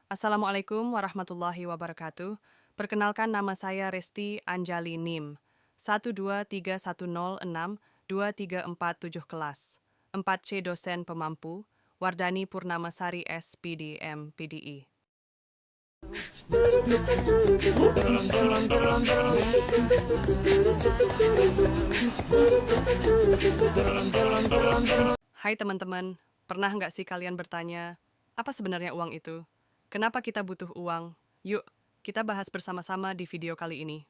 Assalamualaikum warahmatullahi wabarakatuh. Perkenalkan nama saya Resti Anjali NIM 123106234 kelas. 4C dosen pemampu, Wardani Purnamasari SPDM PDI. Hai teman-teman, pernah nggak sih kalian bertanya, apa sebenarnya uang itu? Kenapa kita butuh uang? Yuk, kita bahas bersama-sama di video kali ini.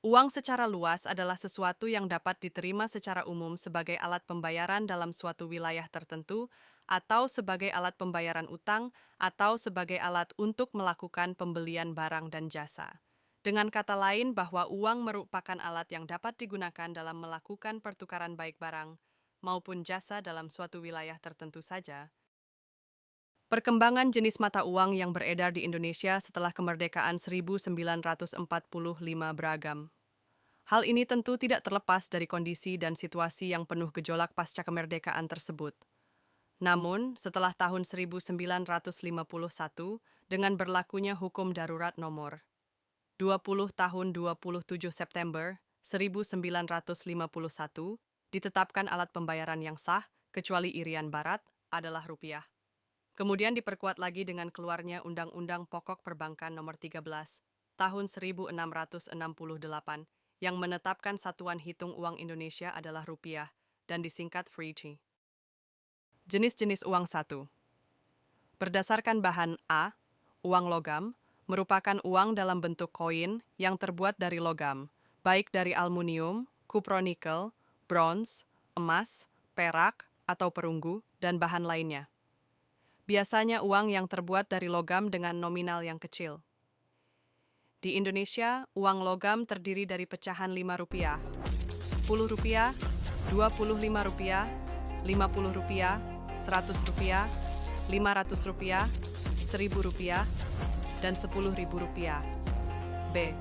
Uang secara luas adalah sesuatu yang dapat diterima secara umum sebagai alat pembayaran dalam suatu wilayah tertentu, atau sebagai alat pembayaran utang, atau sebagai alat untuk melakukan pembelian barang dan jasa. Dengan kata lain, bahwa uang merupakan alat yang dapat digunakan dalam melakukan pertukaran baik barang maupun jasa dalam suatu wilayah tertentu saja. Perkembangan jenis mata uang yang beredar di Indonesia setelah kemerdekaan 1945 beragam. Hal ini tentu tidak terlepas dari kondisi dan situasi yang penuh gejolak pasca kemerdekaan tersebut. Namun, setelah tahun 1951, dengan berlakunya Hukum Darurat Nomor 20 tahun 27 September 1951, ditetapkan alat pembayaran yang sah, kecuali Irian Barat, adalah rupiah. Kemudian diperkuat lagi dengan keluarnya Undang-Undang Pokok Perbankan Nomor 13 tahun 1668 yang menetapkan satuan hitung uang Indonesia adalah rupiah dan disingkat Free. Jenis-jenis uang 1. Berdasarkan bahan A, uang logam merupakan uang dalam bentuk koin yang terbuat dari logam, baik dari aluminium, kupronikel, bronze, emas, perak, atau perunggu, dan bahan lainnya. Biasanya uang yang terbuat dari logam dengan nominal yang kecil. Di Indonesia, uang logam terdiri dari pecahan 5 rupiah, 10 rupiah, 25 rupiah, 50 rupiah, 100 rupiah, 500 rupiah, 1000 rupiah, dan 10.000 rupiah. B.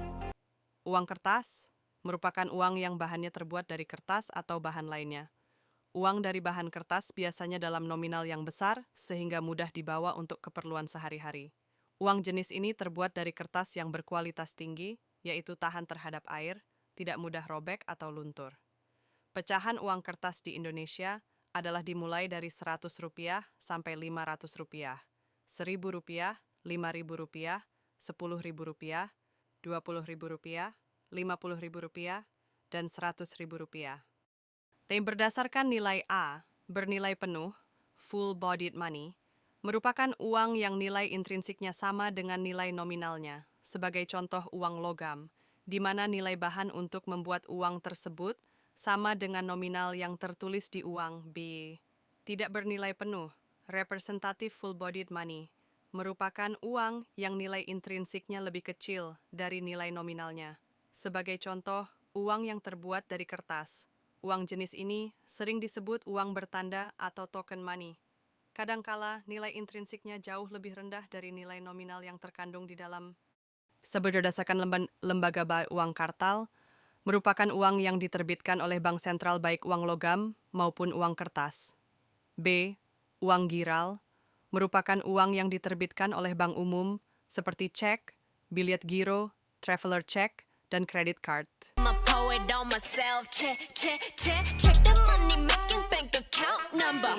Uang kertas merupakan uang yang bahannya terbuat dari kertas atau bahan lainnya. Uang dari bahan kertas biasanya dalam nominal yang besar, sehingga mudah dibawa untuk keperluan sehari-hari. Uang jenis ini terbuat dari kertas yang berkualitas tinggi, yaitu tahan terhadap air, tidak mudah robek atau luntur. Pecahan uang kertas di Indonesia adalah dimulai dari 100 rupiah sampai 500 rupiah, 1000 rupiah, 5000 rupiah, 10.000 rupiah, 20.000 rupiah, 50.000 rupiah, dan 100.000 rupiah. Berdasarkan nilai A, bernilai penuh, full-bodied money, merupakan uang yang nilai intrinsiknya sama dengan nilai nominalnya, sebagai contoh uang logam, di mana nilai bahan untuk membuat uang tersebut sama dengan nominal yang tertulis di uang B. Tidak bernilai penuh, representative full-bodied money, merupakan uang yang nilai intrinsiknya lebih kecil dari nilai nominalnya. Sebagai contoh, uang yang terbuat dari kertas. Uang jenis ini sering disebut uang bertanda atau token money. Kadangkala nilai intrinsiknya jauh lebih rendah dari nilai nominal yang terkandung di dalam. Berdasarkan lembaga uang kartal, merupakan uang yang diterbitkan oleh bank sentral baik uang logam maupun uang kertas. B. Uang giral merupakan uang yang diterbitkan oleh bank umum seperti cek, bilet giro, traveler check, dan credit card. I'm a poet on myself. Check the money making bank account number.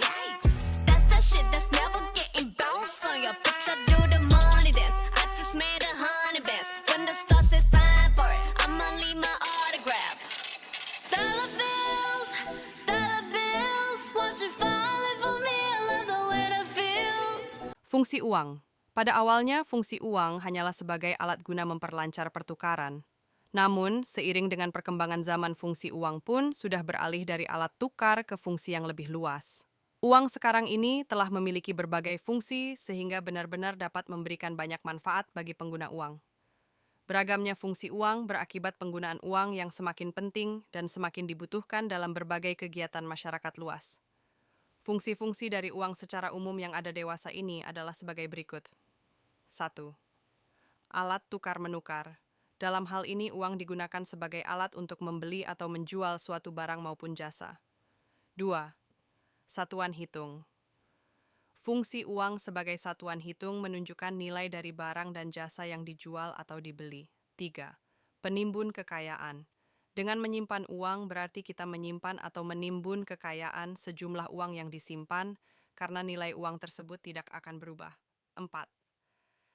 That's that shit that's never getting bounced on your bitch. I do the money dance. I just made 100 bands. When the stars say sign for it, I'ma leave my autograph. Dollar bills, won't you falling for me? I love the way that feels. Fungsi uang. Pada awalnya, fungsi uang hanyalah sebagai alat guna memperlancar pertukaran. Namun, seiring dengan perkembangan zaman, fungsi uang pun sudah beralih dari alat tukar ke fungsi yang lebih luas. Uang sekarang ini telah memiliki berbagai fungsi sehingga benar-benar dapat memberikan banyak manfaat bagi pengguna uang. Beragamnya fungsi uang berakibat penggunaan uang yang semakin penting dan semakin dibutuhkan dalam berbagai kegiatan masyarakat luas. Fungsi-fungsi dari uang secara umum yang ada dewasa ini adalah sebagai berikut. 1. Alat tukar-menukar. Dalam hal ini, uang digunakan sebagai alat untuk membeli atau menjual suatu barang maupun jasa. 2. Satuan hitung. Fungsi uang sebagai satuan hitung menunjukkan nilai dari barang dan jasa yang dijual atau dibeli. 3. Penimbun kekayaan. Dengan menyimpan uang berarti kita menyimpan atau menimbun kekayaan sejumlah uang yang disimpan karena nilai uang tersebut tidak akan berubah. 4.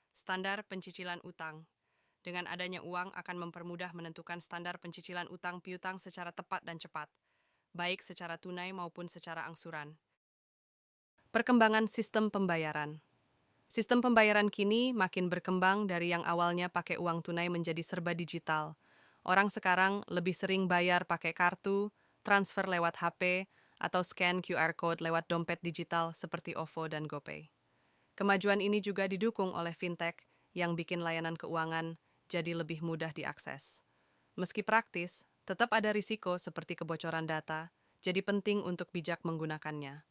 Standar pencicilan utang. Dengan adanya uang akan mempermudah menentukan standar pencicilan utang piutang secara tepat dan cepat, baik secara tunai maupun secara angsuran. Perkembangan sistem pembayaran. Sistem pembayaran kini makin berkembang dari yang awalnya pakai uang tunai menjadi serba digital. Orang sekarang lebih sering bayar pakai kartu, transfer lewat HP, atau scan QR code lewat dompet digital seperti OVO dan GoPay. Kemajuan ini juga didukung oleh fintech yang bikin layanan keuangan jadi lebih mudah diakses. Meski praktis, tetap ada risiko seperti kebocoran data, jadi penting untuk bijak menggunakannya.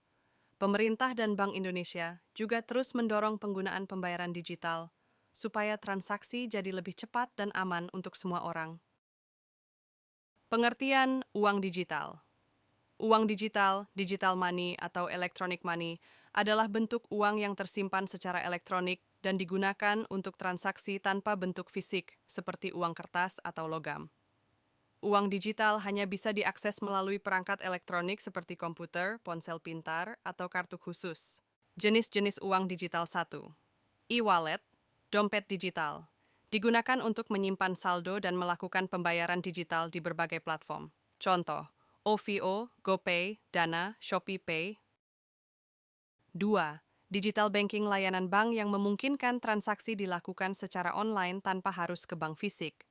Pemerintah dan Bank Indonesia juga terus mendorong penggunaan pembayaran digital supaya transaksi jadi lebih cepat dan aman untuk semua orang. Pengertian uang digital. Uang digital, digital money atau electronic money adalah bentuk uang yang tersimpan secara elektronik dan digunakan untuk transaksi tanpa bentuk fisik seperti uang kertas atau logam. Uang digital hanya bisa diakses melalui perangkat elektronik seperti komputer, ponsel pintar, atau kartu khusus. Jenis-jenis uang digital 1. E-wallet, dompet digital. Digunakan untuk menyimpan saldo dan melakukan pembayaran digital di berbagai platform. Contoh, OVO, GoPay, Dana, ShopeePay. 2. Digital banking layanan bank yang memungkinkan transaksi dilakukan secara online tanpa harus ke bank fisik.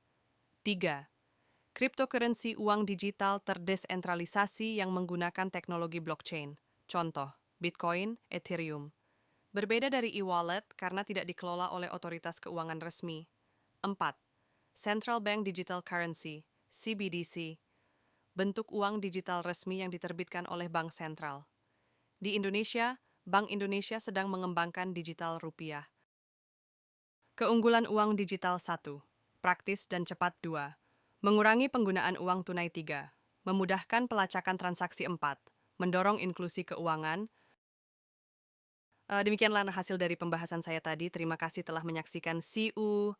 3. Cryptocurrency uang digital terdesentralisasi yang menggunakan teknologi blockchain. Contoh, Bitcoin, Ethereum. Berbeda dari e-wallet karena tidak dikelola oleh otoritas keuangan resmi. 4. Central Bank Digital Currency, CBDC. Bentuk uang digital resmi yang diterbitkan oleh bank sentral. Di Indonesia, Bank Indonesia sedang mengembangkan digital rupiah. Keunggulan uang digital 1. Praktis dan cepat 2. Mengurangi penggunaan uang tunai 3. Memudahkan pelacakan transaksi 4. Mendorong inklusi keuangan. Demikianlah hasil dari pembahasan saya tadi. Terima kasih telah menyaksikan. See you.